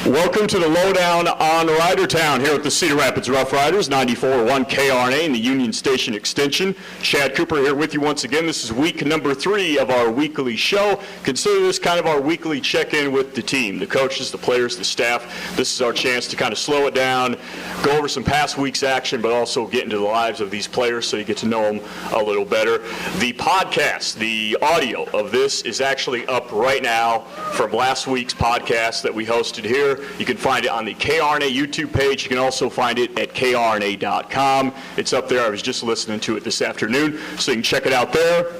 Welcome to the Lowdown on RiderTown here at the Cedar Rapids Rough Riders, 94.1 KRNA in the Union Station Extension. Chad Cooper here with you once again. This is week number 3 of our weekly show. Consider this kind of our weekly check-in with the team, the coaches, the players, the staff. This is our chance to kind of slow it down, go over some past week's action, but also get into the lives of these players so you get to know them a little better. The podcast, the audio of this is actually up right now from last week's podcast that we hosted here. You can find it on the KRNA YouTube page. You can also find it at krna.com. It's up there. I was just listening to it this afternoon, so you can check it out there.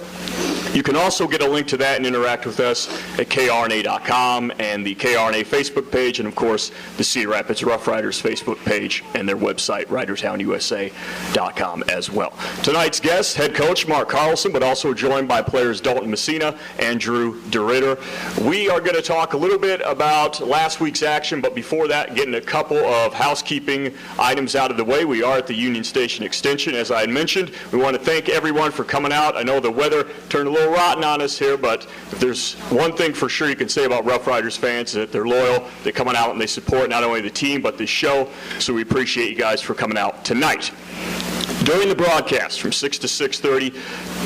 You can also get a link to that and interact with us at krna.com and the KRNA Facebook page, and of course the Cedar Rapids Rough Riders Facebook page and their website, RiderTownUSA.com as well. Tonight's guest, head coach Mark Carlson, but also joined by players Dalton Messina and DeRidder. We are going to talk a little bit about last week's action, but before that, getting a couple of housekeeping items out of the way. We are at the Union Station Extension, as I had mentioned. We want to thank everyone for coming out. I know the weather turned a little rotten on us here, but if there's one thing for sure you can say about Rough Riders fans, is that they're loyal, they're coming out and they support not only the team but this show, so we appreciate you guys for coming out tonight. During the broadcast from 6 to 6:30,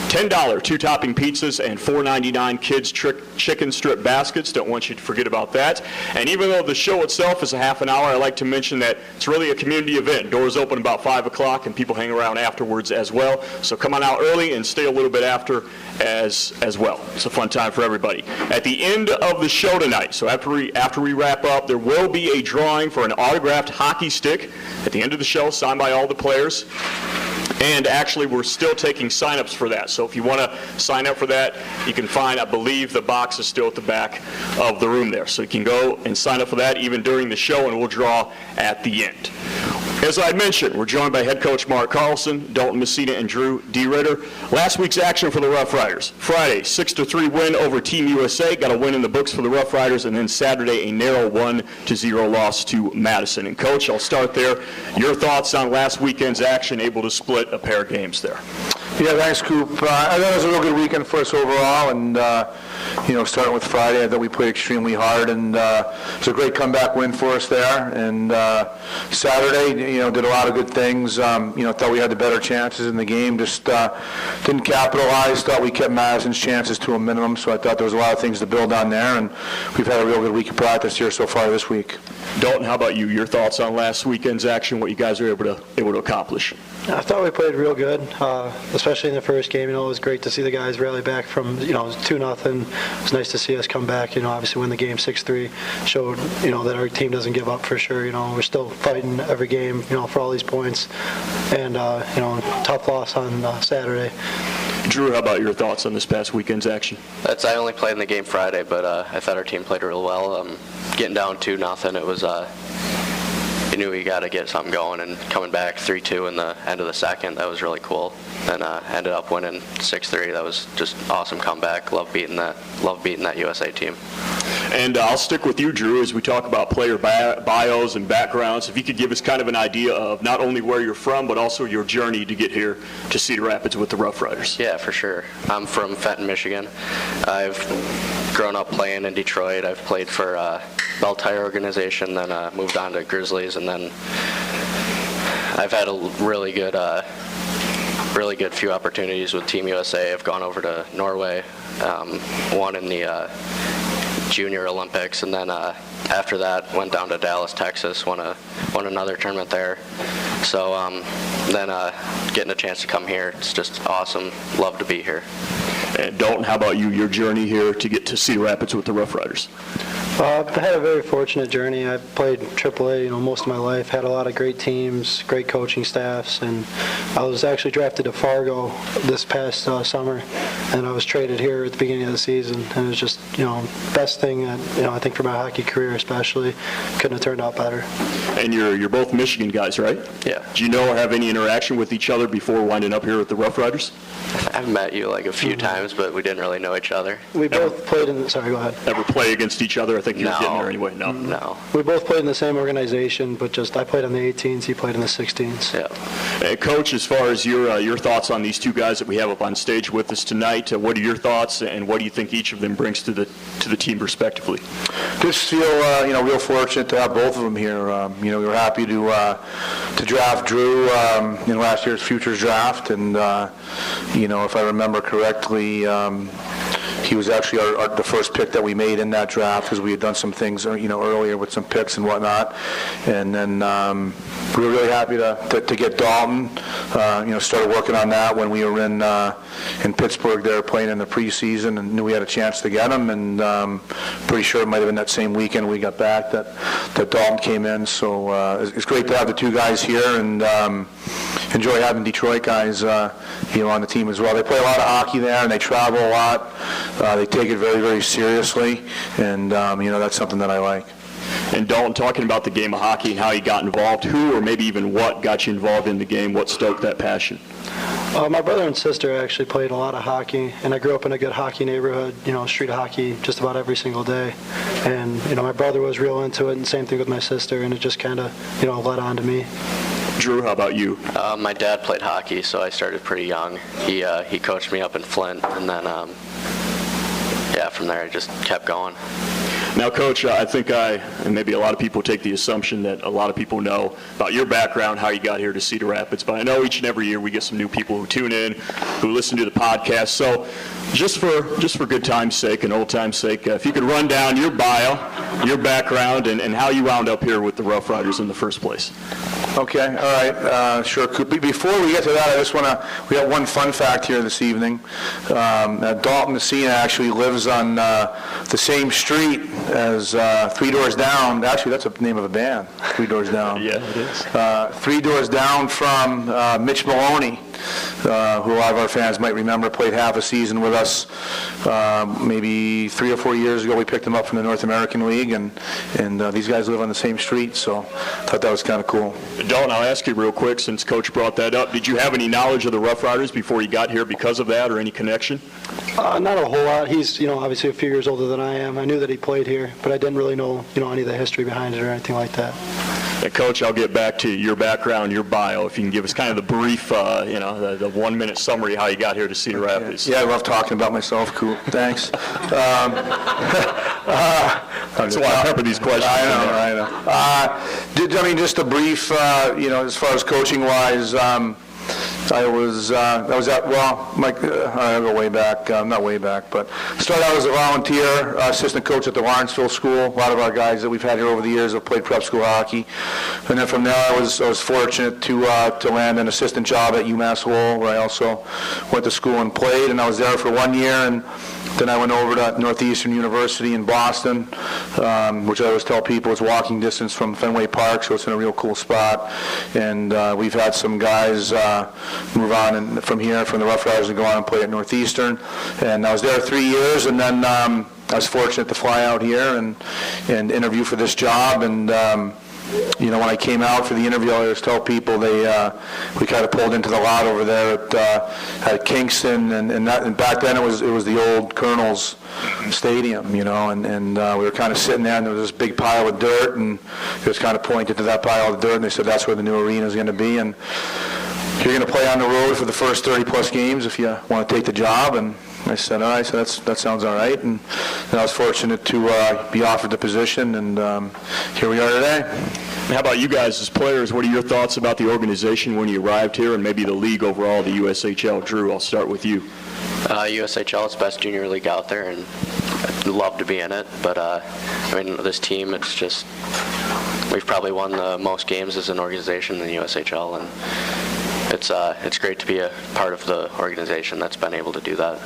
$10 two-topping pizzas and $4.99 kids chicken strip baskets. Don't want you to forget about that. And even though the show itself is a half an hour, I like to mention that it's really a community event. Doors open about 5 o'clock and people hang around afterwards as well. So come on out early and stay a little bit after as well. It's a fun time for everybody. At the end of the show tonight, so after we wrap up, there will be a drawing for an autographed hockey stick at the end of the show, signed by all the players. And actually, we're still taking sign-ups for that. So if you want to sign up for that, you can find, I believe, the box is still at the back of the room there. So you can go and sign up for that even during the show, and we'll draw at the end. As I mentioned, we're joined by head coach Mark Carlson, Dalton Messina, and DeRidder. Last week's action for the Rough Riders. Friday, 6-3 win over Team USA. Got a win in the books for the Rough Riders. And then Saturday, a narrow 1-0 loss to Madison. And Coach, I'll start there. Your thoughts on last weekend's action, able to split a pair of games there? Yeah, thanks, Coop. I thought it was a real good weekend for us overall, and starting with Friday, I thought we played extremely hard, and it was a great comeback win for us there. And Saturday, did a lot of good things. Thought we had the better chances in the game, just didn't capitalize. Thought we kept Madison's chances to a minimum, so I thought there was a lot of things to build on there, and we've had a real good week of practice here so far this week. Dalton, how about you? Your thoughts on last weekend's action, what you guys were able to accomplish? I thought we played real good, especially in the first game. It was great to see the guys rally back from 2-0. It was nice to see us come back. Obviously win the game 6-3. Showed that our team doesn't give up for sure. We're still fighting every game. For all these points, and tough loss on Saturday. Drew, how about your thoughts on this past weekend's action? I only played in the game Friday, but I thought our team played real well. Getting down 2-0, it was. You knew we got to get something going, and coming back 3-2 in the end of the second, that was really cool. And ended up winning 6-3. That was just awesome comeback. Love beating that USA team. And I'll stick with you, Drew, as we talk about player bios and backgrounds. If you could give us kind of an idea of not only where you're from, but also your journey to get here to Cedar Rapids with the Rough Riders. Yeah, for sure. I'm from Fenton, Michigan. I've grown up playing in Detroit. I've played for Bell Tire Organization, then moved on to Grizzlies, and then I've had a really good few opportunities with Team USA. I've gone over to Norway, won in the Junior Olympics, and then after that went down to Dallas, Texas, won another tournament there. So then getting a chance to come here, it's just awesome. Love to be here. And Dalton, how about you, your journey here to get to Cedar Rapids with the Rough Riders? I've had a very fortunate journey. I played AAA, most of my life. Had a lot of great teams, great coaching staffs, and I was actually drafted to Fargo this past summer, and I was traded here at the beginning of the season. And it was just, best thing that I think for my hockey career especially. Couldn't have turned out better. And you're both Michigan guys, right? Yeah. Do you know or have any interaction with each other before winding up here with the Rough Riders? I've met you like a few times, but we didn't really know each other. We both played in, sorry, go ahead. Ever play against each other? I think you were No. getting there anyway. No. No. We both played in the same organization, but just I played on the 18s, he played in the 16s. Yeah. Hey, Coach, as far as your thoughts on these two guys that we have up on stage with us tonight, what are your thoughts, and what do you think each of them brings to the team respectively? Just feel, real fortunate to have both of them here. We were happy to draft Drew in last year's futures draft, and if I remember correctly, he was actually the first pick that we made in that draft because we had done some things, earlier with some picks and whatnot. And then we were really happy to get Dalton. Started working on that when we were in Pittsburgh there playing in the preseason, and knew we had a chance to get him. And pretty sure it might have been that same weekend we got back that Dalton came in. So it's great to have the two guys here, and enjoy having Detroit guys, on the team as well. They play a lot of hockey there, and they travel a lot. They take it very, very seriously, and that's something that I like. And Dalton, talking about the game of hockey and how you got involved, who or maybe even what got you involved in the game? What stoked that passion? My brother and sister actually played a lot of hockey, and I grew up in a good hockey neighborhood, street hockey just about every single day. And, my brother was real into it, and same thing with my sister, and it just kind of, led on to me. Drew, how about you? My dad played hockey, so I started pretty young. He coached me up in Flint, and then, from there I just kept going. Now, Coach, I think and maybe a lot of people take the assumption that a lot of people know about your background, how you got here to Cedar Rapids, but I know each and every year we get some new people who tune in, who listen to the podcast. So just for good time's sake and old time's sake, if you could run down your bio, your background, and how you wound up here with the Rough Riders in the first place. Okay, all right, sure. Before we get to that, I just we have one fun fact here this evening. Dalton, Messina actually lives on the same street as 3 Doors Down. Actually, that's the name of a band, 3 Doors Down. Yeah, it is. 3 Doors Down from Mitch Maloney, who a lot of our fans might remember, played half a season with us maybe 3 or 4 years ago. We picked him up from the North American League, and these guys live on the same street, so I thought that was kind of cool. Dalton, I'll ask you real quick, since Coach brought that up, did you have any knowledge of the Rough Riders before you got here because of that, or any connection? Not a whole lot. He's, obviously a few years older than I am. I knew that he played here, but I didn't really know, any of the history behind it or anything like that. And Coach, I'll get back to your background, your bio, if you can give us kind of the brief, the 1-minute summary how you got here to Cedar Rapids. Yeah, I love talking about myself. Cool. Thanks. That's why I pepper these questions. I know. Just a brief, as far as coaching-wise, I was at, I'll go way back, not way back, but started out as a volunteer assistant coach at the Lawrenceville School. A lot of our guys that we've had here over the years have played prep school hockey. And then from there I was fortunate to land an assistant job at UMass Lowell, where I also went to school and played, and I was there for 1 year, and then I went over to Northeastern University in Boston, which I always tell people is walking distance from Fenway Park, so it's in a real cool spot. And we've had some guys move on from here, from the Rough Riders, and go on and play at Northeastern. And I was there 3 years, and then I was fortunate to fly out here and interview for this job. And when I came out for the interview, I always tell people we kind of pulled into the lot over there at Kingston, and back then it was the old Colonel's Stadium, and we were kind of sitting there, and there was this big pile of dirt, and it was kind of pointed to that pile of dirt, and they said that's where the new arena is going to be, and you're going to play on the road for the first 30-plus games if you want to take the job. And I said, all right, so that sounds all right. And I was fortunate to be offered the position, and here we are today. How about you guys as players? What are your thoughts about the organization when you arrived here, and maybe the league overall, the USHL? Drew, I'll start with you. USHL is the best junior league out there, and I'd love to be in it. But, this team, it's just, we've probably won the most games as an organization in the USHL, and it's great to be a part of the organization that's been able to do that.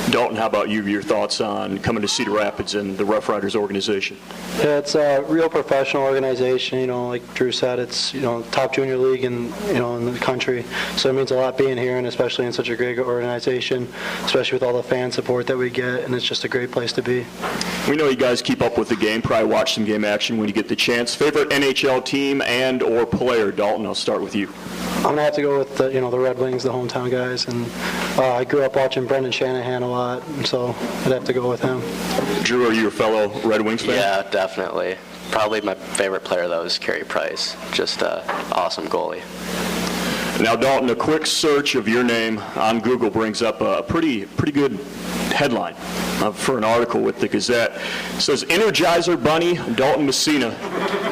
Dalton, how about you? Your thoughts on coming to Cedar Rapids and the Rough Riders organization? Yeah, it's a real professional organization. Like Drew said, it's top junior league in the country. So it means a lot being here, and especially in such a great organization, especially with all the fan support that we get. And it's just a great place to be. We know you guys keep up with the game, probably watch some game action when you get the chance. Favorite NHL team and or player? Dalton, I'll start with you. I'm going to have to go with the Red Wings, the hometown guys. And I grew up watching Brendan Shanahan a lot, and so I'd have to go with him. Drew, are you a fellow Red Wings fan? Yeah, definitely. Probably my favorite player, though, is Carey Price. Just an awesome goalie. Now, Dalton, a quick search of your name on Google brings up a pretty good headline for an article with the Gazette. It says, Energizer Bunny Dalton Messina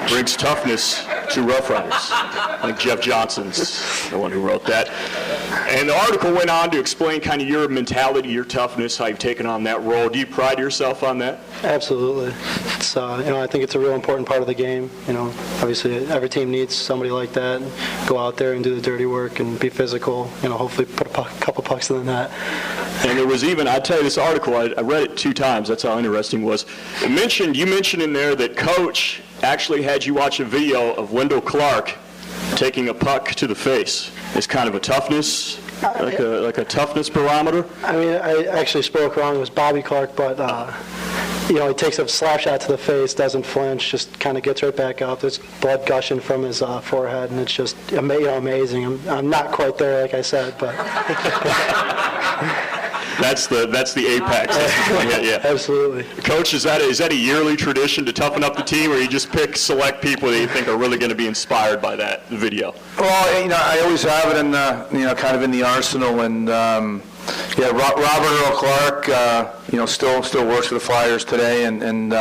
brings toughness to Rough Riders. I think Jeff Johnson's the one who wrote that. And the article went on to explain kind of your mentality, your toughness, how you've taken on that role. Do you pride yourself on that? Absolutely. It's I think it's a real important part of the game. Obviously every team needs somebody like that. Go out there and do the dirty work and be physical. Hopefully put a couple pucks in the net. And there was even, I tell you, this article, I read it 2 times. That's how interesting it was. You mentioned in there that Coach actually had you watch a video of Wendell Clark taking a puck to the face. It's kind of a toughness, like a toughness barometer. I actually spoke wrong. It was Bobby Clark, but he takes a slap shot to the face, doesn't flinch, just kind of gets right back up. There's blood gushing from his forehead, and it's just amazing. I'm not quite there, like I said, but. That's the apex. Yeah. Absolutely. Coach, is that a yearly tradition to toughen up the team, or you just pick select people that you think are really going to be inspired by that video? Well, I always have it in kind of in the arsenal, and Robert Earl Clark, still works for the Flyers today, and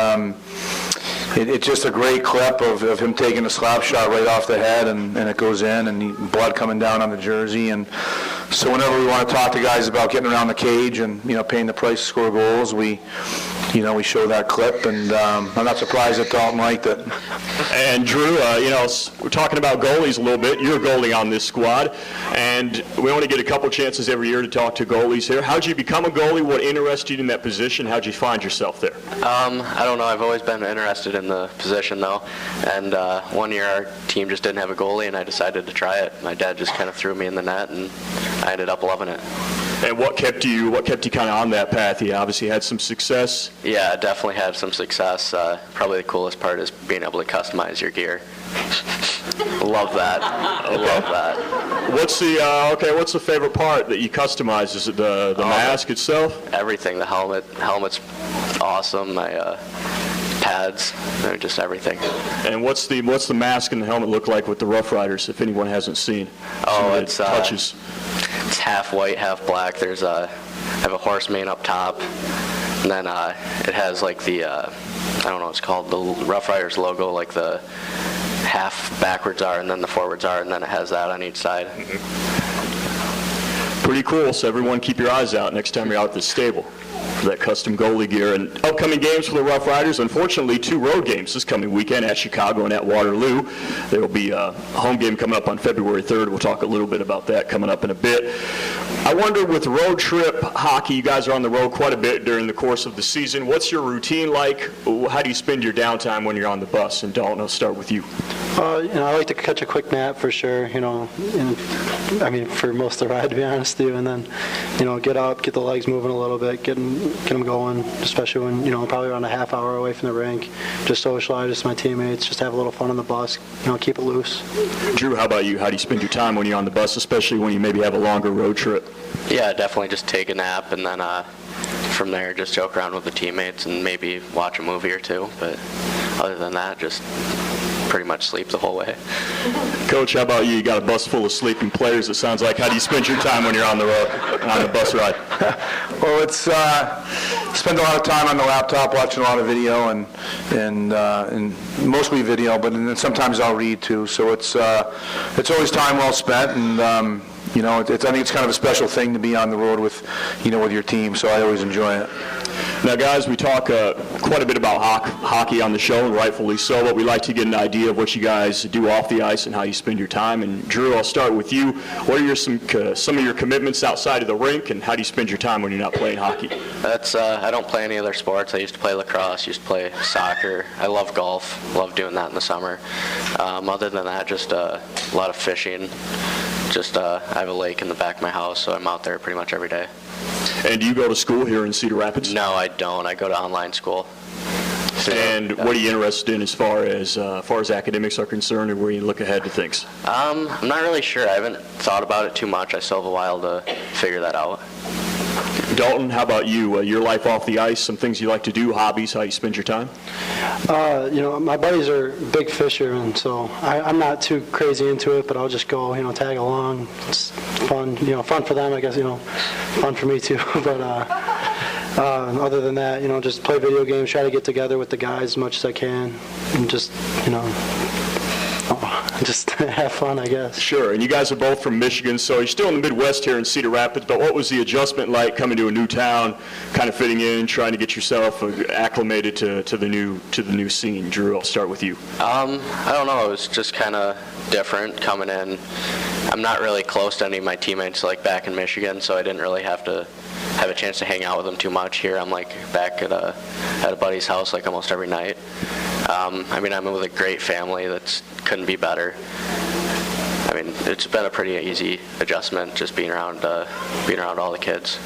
it's just a great clip of him taking a slap shot right off the head, and it goes in, and blood coming down on the jersey. And so whenever we want to talk to guys about getting around the cage and paying the price to score goals, we show that clip, and I'm not surprised that Dalton liked it. And Drew, we're talking about goalies a little bit. You're a goalie on this squad, and we only get a couple chances every year to talk to goalies here. How'd you become a goalie? What interested you in that position? How'd you find yourself there? I don't know. I've always been interested in the position, though. And one year our team just didn't have a goalie, and I decided to try it. My dad just kind of threw me in the net, and I ended up loving it. And what kept you kind of on that path? You obviously had some success. Yeah, I definitely had some success. Probably the coolest part is being able to customize your gear. Love that. I love that. What's the favorite part that you customize? Is it the mask itself? Everything. The helmet's awesome. My pads, just everything. And what's the mask and the helmet look like with the Rough Riders, if anyone hasn't seen? It's touches. It's half white, half black. I have a horse mane up top, and then it has like the I don't know what it's called, the Rough Riders logo, like the half backwards are and then the forwards are, and then it has that on each side. Pretty cool. So everyone keep your eyes out next time you're out at the stable for that custom goalie gear. And upcoming games for the Rough Riders, unfortunately 2 road games this coming weekend at Chicago and at Waterloo. There will be a home game coming up on February 3rd. We'll talk a little bit about that coming up in a bit. I wonder, with road trip hockey, you guys are on the road quite a bit during the course of the season. What's your routine like? How do you spend your downtime when you're on the bus? And Dalton, I'll start with you. I like to catch a quick nap for sure, for most of the ride, to be honest with you, and then, get up, get the legs moving a little bit, get them going, especially when, probably around a half hour away from the rink, just socialize with my teammates, just have a little fun on the bus, keep it loose. Drew, how about you? How do you spend your time when you're on the bus, especially when you maybe have a longer road trip? Yeah, definitely just take a nap, and then from there just joke around with the teammates and maybe watch a movie or two, but other than that, just pretty much sleep the whole way. Coach, how about you? You got a bus full of sleeping players, it sounds like. How do you spend your time when you're on the road, on the bus ride? Well, it's spend a lot of time on the laptop watching a lot of video and mostly video, but then sometimes I'll read too. So it's always time well spent, and I think it's kind of a special thing to be on the road with your team. So I always enjoy it. Now, guys, we talk quite a bit about hockey on the show, and rightfully so, but we like to get an idea of what you guys do off the ice and how you spend your time. And Drew, I'll start with you. What are some of your commitments outside of the rink, and how do you spend your time when you're not playing hockey? I don't play any other sports. I used to play lacrosse, used to play soccer. I love golf, love doing that in the summer. Other than that, just a lot of fishing, just I have a lake in the back of my house, so I'm out there pretty much every day. And do you go to school here in Cedar Rapids? No, I don't. I go to online school. And what are you interested in as far as academics are concerned, or where you look ahead to things? I'm not really sure. I haven't thought about it too much. I still have a while to figure that out. Dalton, how about you? Your life off the ice, some things you like to do, hobbies, how you spend your time? My buddies are big fishermen, so I'm not too crazy into it, but I'll just go, tag along. It's fun, fun for them, I guess, fun for me too. But other than that, just play video games, try to get together with the guys as much as I can, and just, just have fun, I guess. Sure, and you guys are both from Michigan, so you're still in the Midwest here in Cedar Rapids, but what was the adjustment like coming to a new town, kind of fitting in, trying to get yourself acclimated to the new scene? Drew, I'll start with you. I don't know. It was just kind of different coming in. I'm not really close to any of my teammates like back in Michigan, so I didn't really have a chance to hang out with them too much. Here I'm like back at a buddy's house like almost every night. I'm with a great family that couldn't be better. It's been a pretty easy adjustment just being around all the kids.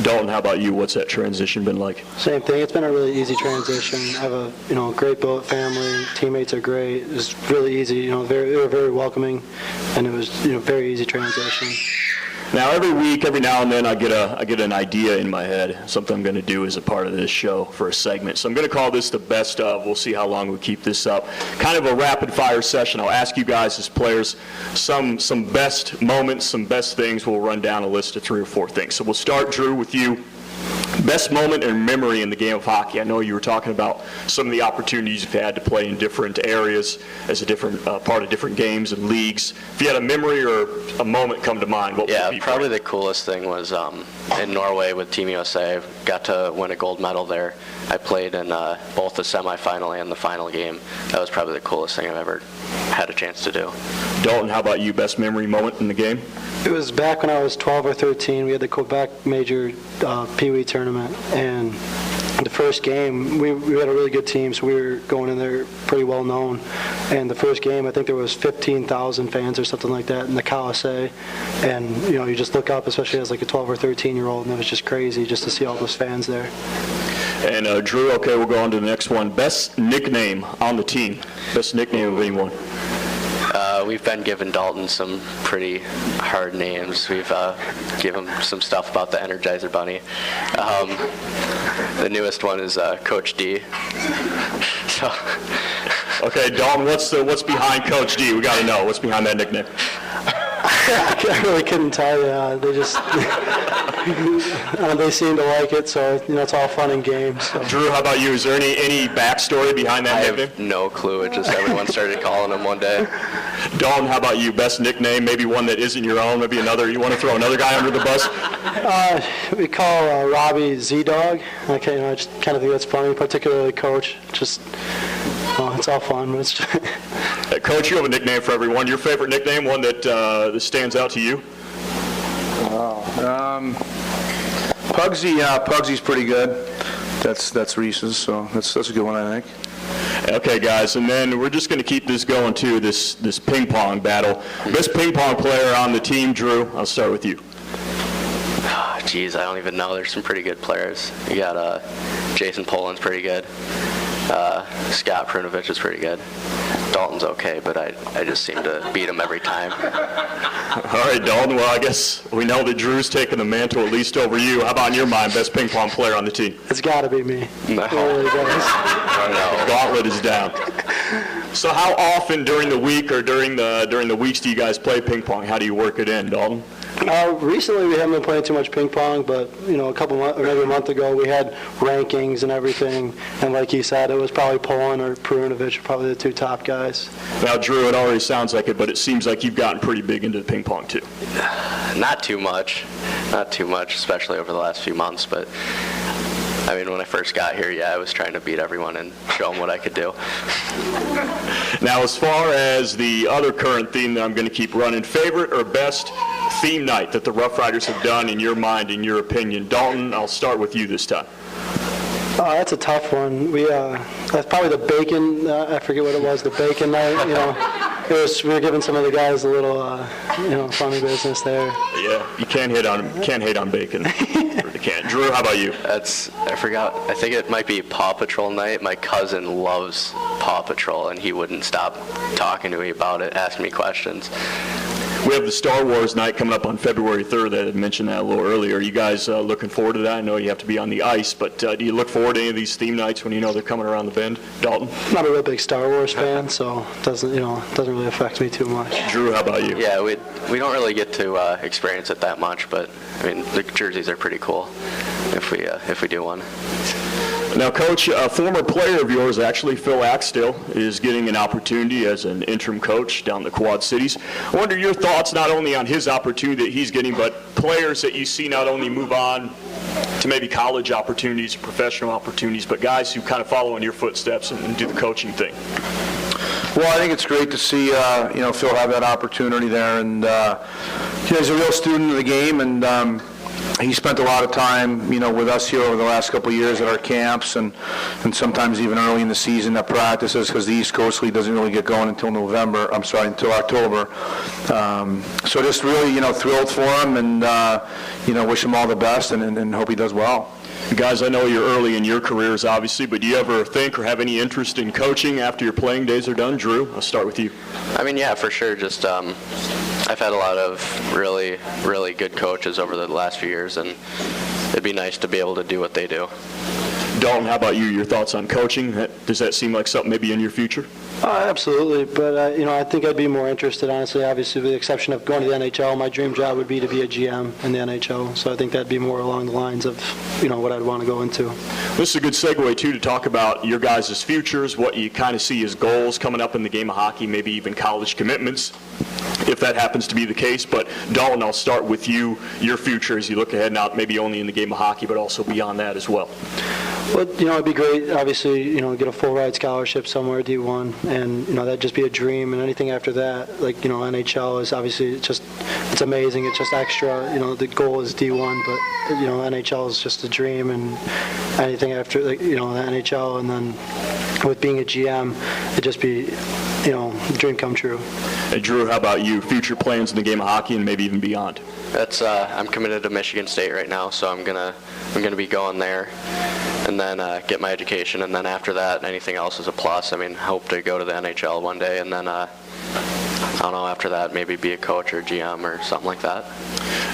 Dalton, how about you? What's that transition been like? Same thing. It's been a really easy transition. I have a great billet family. Teammates are great. It was really easy. They were very welcoming, and it was very easy transition. Now, every week, every now and then, I get an idea in my head, something I'm going to do as a part of this show for a segment. So I'm going to call this the best of. We'll see how long we keep this up. Kind of a rapid-fire session. I'll ask you guys as players some best moments, some best things. We'll run down a list of 3 or 4 things. So we'll start, Drew, with you. Best moment and memory in the game of hockey. I know you were talking about some of the opportunities you've had to play in different areas as a different part of different games and leagues. If you had a memory or a moment come to mind, what would it be? Yeah, probably the coolest thing was in Norway with Team USA. I got to win a gold medal there. I played in both the semifinal and the final game. That was probably the coolest thing I've ever had a chance to do. Dalton, how about you? Best memory moment in the game? It was back when I was 12 or 13. We had the Quebec Major Pee Wee tournament, and the first game, we had a really good team, so we were going in there pretty well known. And the first game, I think there was 15,000 fans or something like that in the Colisée. And you just look up, especially as like a 12 or 13-year-old, and it was just crazy just to see all those fans there. And Drew, okay, we'll go on to the next one. Best nickname on the team. Best nickname of anyone. We've been giving Dalton some pretty hard names. We've given him some stuff about the Energizer Bunny. The newest one is Coach D. So. Okay, Dalton, what's behind Coach D? We got to know. What's behind that nickname? I really couldn't tell you. They just they seem to like it, so it's all fun and games. So. Drew, how about you? Is there any backstory behind that nickname? I have no clue. It just everyone started calling him one day. Dalton, how about you? Best nickname? Maybe one that isn't your own. Maybe another. You want to throw another guy under the bus? We call Robbie Z-Dog. Okay, I just kind of think that's funny, particularly Coach. Just it's all fun. But it's just Coach, you have a nickname for everyone. Your favorite nickname, one that stands out to you? Pugsy, Pugsy's pretty good. That's Reese's, so that's a good one, I think. Okay, guys, and then we're just going to keep this going, too, this ping pong battle. Best ping pong player on the team, Drew, I'll start with you. Geez, I don't even know. There's some pretty good players. You got Jason Poland's pretty good. Scott Prunovich is pretty good. Dalton's okay, but I just seem to beat him every time. All right, Dalton, well, I guess we know that Drew's taking the mantle at least over you. How about in your mind, best ping pong player on the team? It's got to be me. No. It really does. No. Gauntlet is down. So how often during the week or during the weeks do you guys play ping pong? How do you work it in, Dalton? Recently, we haven't been playing too much ping pong, but maybe a month ago, we had rankings and everything. And like you said, it was probably Poland or Prunovich, probably the 2 top guys. Now, Drew, it already sounds like it, but it seems like you've gotten pretty big into ping pong too. Not too much, especially over the last few months. But when I first got here, I was trying to beat everyone and show them what I could do. Now, as far as the other current theme that I'm going to keep running, favorite or best theme night that the Rough Riders have done in your mind, in your opinion? Dalton, I'll start with you this time. That's a tough one. That's probably the bacon. I forget what it was. The bacon night. We were giving some of the guys a little, funny business there. Yeah, you can't hate on bacon. Really can't. Drew, how about you? I forgot. I think it might be Paw Patrol night. My cousin loves Paw Patrol, and he wouldn't stop talking to me about it, asking me questions. We have the Star Wars night coming up on February 3rd. I had mentioned that a little earlier. Are you guys looking forward to that? I know you have to be on the ice, but do you look forward to any of these theme nights when you know they're coming around the bend? Dalton? I'm not a real big Star Wars fan, so it doesn't really affect me too much. Drew, how about you? Yeah, we don't really get to experience it that much, but I mean the jerseys are pretty cool if we do one. Now, Coach, a former player of yours, actually, Phil Axtell, is getting an opportunity as an interim coach down in the Quad Cities. I wonder your thoughts not only on his opportunity that he's getting, but players that you see not only move on to maybe college opportunities, professional opportunities, but guys who kind of follow in your footsteps and do the coaching thing. Well, I think it's great to see, Phil have that opportunity there, and he's a real student of the game, and he spent a lot of time, with us here over the last couple of years at our camps and sometimes even early in the season at practices, because the East Coast League doesn't really get going until until October. So just really, thrilled for him and, wish him all the best and hope he does well. Guys, I know you're early in your careers, obviously, but do you ever think or have any interest in coaching after your playing days are done? Drew, I'll start with you. I mean, yeah, for sure. Just I've had a lot of really, really good coaches over the last few years, and it'd be nice to be able to do what they do. Dalton, how about you? Your thoughts on coaching? Does that seem like something maybe in your future? Absolutely, but I think I'd be more interested, honestly, obviously, with the exception of going to the NHL. My dream job would be to be a GM in the NHL, so I think that'd be more along the lines of, what I'd want to go into. This is a good segue, too, to talk about your guys' futures, what you kind of see as goals coming up in the game of hockey, maybe even college commitments, if that happens to be the case. But Dalton, I'll start with you, your future as you look ahead, not maybe only in the game of hockey, but also beyond that as well. Well, it'd be great, obviously, get a full ride scholarship somewhere, D1, and, that'd just be a dream. And anything after that, like, NHL is obviously it's amazing. It's just extra. The goal is D1, but, NHL is just a dream. And anything after, the NHL, and then with being a GM, it'd just be, dream come true. Hey, Drew, how about you? Future plans in the game of hockey and maybe even beyond? I'm committed to Michigan State right now, so I'm gonna be going there, and then get my education, and then after that, anything else is a plus. I mean, hope to go to the NHL one day, and then I don't know, after that, maybe be a coach or GM or something like that.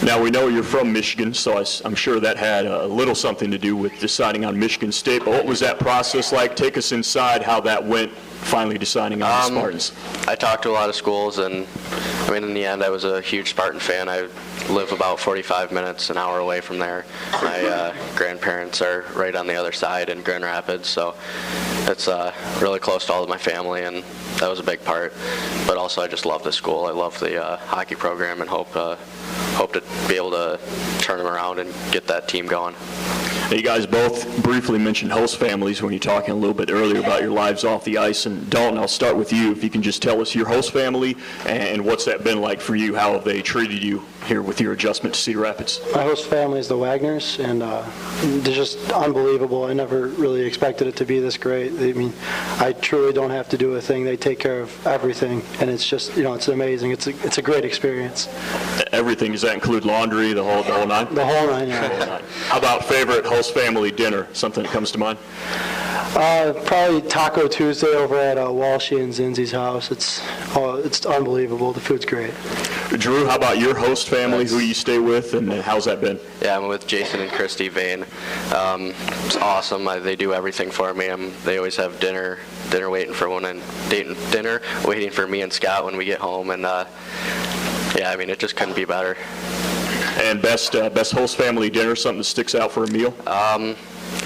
Now, we know you're from Michigan, so I'm sure that had a little something to do with deciding on Michigan State, but what was that process like? Take us inside how that went, finally deciding on the Spartans. I talked to a lot of schools, and I mean, in the end, I was a huge Spartan fan. I live about 45 minutes, an hour away from there. My grandparents are right on the other side in Grand Rapids, so it's really close to all of my family, and that was a big part. But also, I just love the school. I love the hockey program, and hope to be able to turn them around and get that team going. Now, you guys both briefly mentioned host families when you were talking a little bit earlier about your lives off the ice. And Dalton, I'll start with you. If you can just tell us your host family and what's that been like for you. How have they treated you here with your adjustment to Cedar Rapids? My host family is the Wagners, and they're just unbelievable. I never really expected it to be this great. I mean, I truly don't have to do a thing. They take care of everything, and it's just, it's amazing. It's a great experience. Everything, does that include laundry, the whole nine? The whole nine, yeah. How about favorite host family dinner? Something that comes to mind? Probably Taco Tuesday over at Walshy and Zinzi's house. It's unbelievable. The food's great. Drew, how about your host family? Who do you stay with, and how's that been? Yeah, I'm with Jason and Christy Vane. It's awesome. They do everything for me. They always have dinner waiting for waiting for me and Scott when we get home, and yeah, I mean, it just couldn't be better. And best host family dinner, something that sticks out for a meal?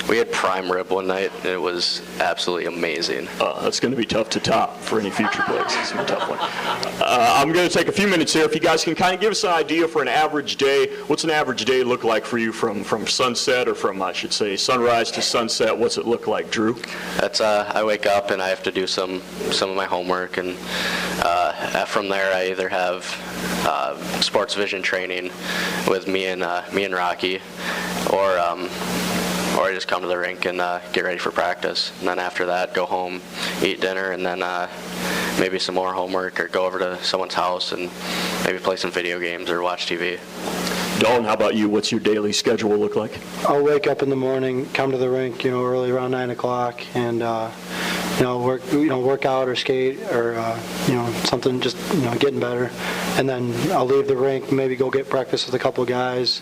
We had prime rib one night, and it was absolutely amazing. That's going to be tough to top for any future plays. It's a tough one. I'm going to take a few minutes here. If you guys can kind of give us an idea for an average day, what's an average day look like for you from sunset, or from, I should say, sunrise to sunset? What's it look like, Drew? That's I wake up and I have to do some of my homework, and from there I either have sports vision training with me and Rocky, or or I just come to the rink and get ready for practice. And then after that, go home, eat dinner, and then maybe some more homework or go over to someone's house and maybe play some video games or watch TV. Dalton, how about you? What's your daily schedule look like? I'll wake up in the morning, come to the rink, early around 9 o'clock, and work out or skate or something, just getting better. And then I'll leave the rink, maybe go get breakfast with a couple of guys,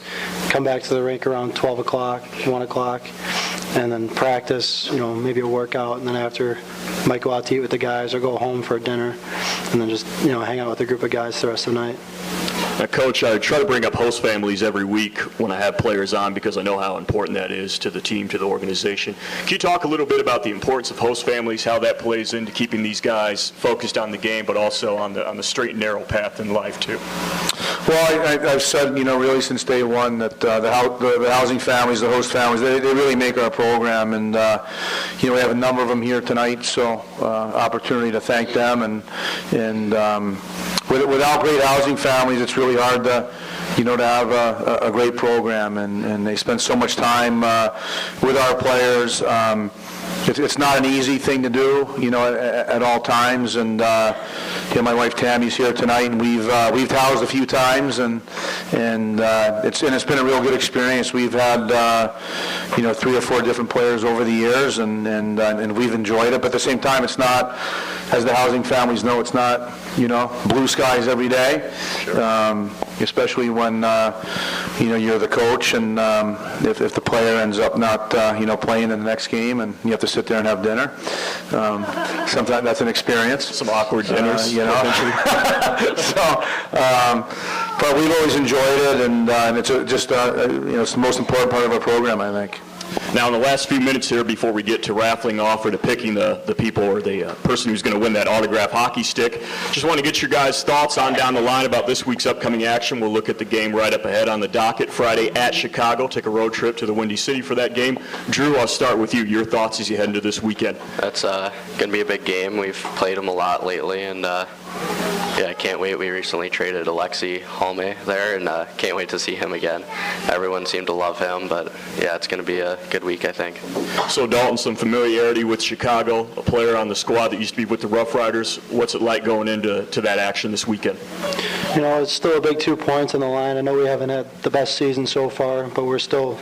come back to the rink around 12 o'clock, 1 o'clock, and then practice, maybe a workout, and then after might go out to eat with the guys or go home for dinner, and then just hang out with a group of guys the rest of the night. Now, Coach, I try to bring up host families every week when I have players on because I know how important that is to the team, to the organization. Can you talk a little bit about the importance of host families, how that plays into keeping these guys focused on the game, but also on the straight and narrow path in life, too? Well, I've said, really since day one that the housing families, the host families, they really make our program. And, we have a number of them here tonight, so opportunity to thank them. And without great housing families, it's really hard to, to have a great program. And they spend so much time with our players. It's not an easy thing to do, at all times. And my wife Tammy's here tonight, and we've housed a few times, and it's been a real good experience. We've had 3 or 4 different players over the years, and we've enjoyed it. But at the same time, it's not, as the housing families know, it's not blue skies every day. Sure. Especially when you're the coach, and if the player ends up not playing in the next game, and you have to sit there and have dinner. Sometimes that's an experience. Some awkward dinners. But we've always enjoyed it, and it's it's the most important part of our program, I think. Now, in the last few minutes here, before we get to raffling off or to picking the people or the person who's going to win that autographed hockey stick, just want to get your guys' thoughts on down the line about this week's upcoming action. We'll look at the game right up ahead on the docket Friday at Chicago. Take a road trip to the Windy City for that game. Drew, I'll start with you. Your thoughts as you head into this weekend? That's going to be a big game. We've played them a lot lately, and I can't wait. We recently traded Alexi Holme there, and can't wait to see him again. Everyone seemed to love him, but it's going to be a good week, I think. So, Dalton, some familiarity with Chicago, a player on the squad that used to be with the Rough Riders. What's it like going into that action this weekend? It's still a big 2 points on the line. I know we haven't had the best season so far, but we're still,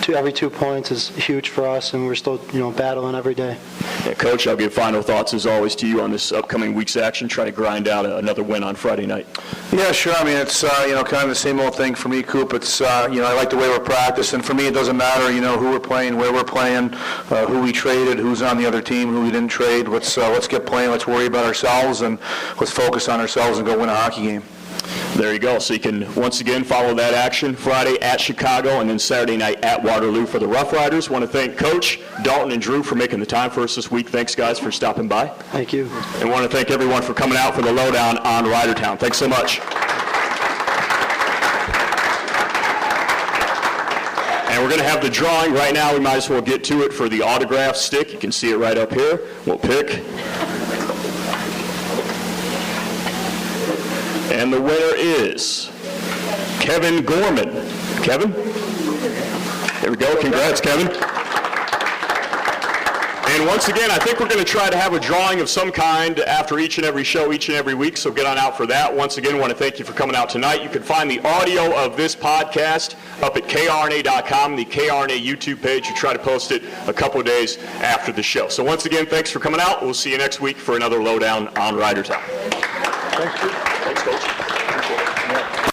every 2 points is huge for us, and we're still, battling every day. Yeah, Coach, I'll give final thoughts as always to you on this upcoming week's action. Try to grind out another win on Friday night. Yeah, sure. I mean, it's kind of the same old thing for me, Coop. It's I like the way we're practicing. For me, it doesn't matter who we're playing, where we're playing, who we traded, who's on the other team, who we didn't trade. Let's get playing. Let's worry about ourselves, and let's focus on ourselves and go win a hockey game. There you go. So you can once again follow that action Friday at Chicago and then Saturday night at Waterloo for the Rough Riders. Want to thank Coach, Dalton, and Drew for making the time for us this week. Thanks, guys, for stopping by. Thank you. And want to thank everyone for coming out for the Lowdown on RiderTown. Thanks so much. And we're going to have the drawing right now. We might as well get to it for the autograph stick. You can see it right up here. We'll pick. And the winner is Kevin Gorman. Kevin? There we go. Congrats, Kevin. And once again, I think we're going to try to have a drawing of some kind after each and every show, each and every week, so get on out for that. Once again, I want to thank you for coming out tonight. You can find the audio of this podcast up at krna.com, the KRNA YouTube page. We try to post it a couple of days after the show. So once again, thanks for coming out. We'll see you next week for another Lowdown on RiderTown. Thank you. Thanks, Coach.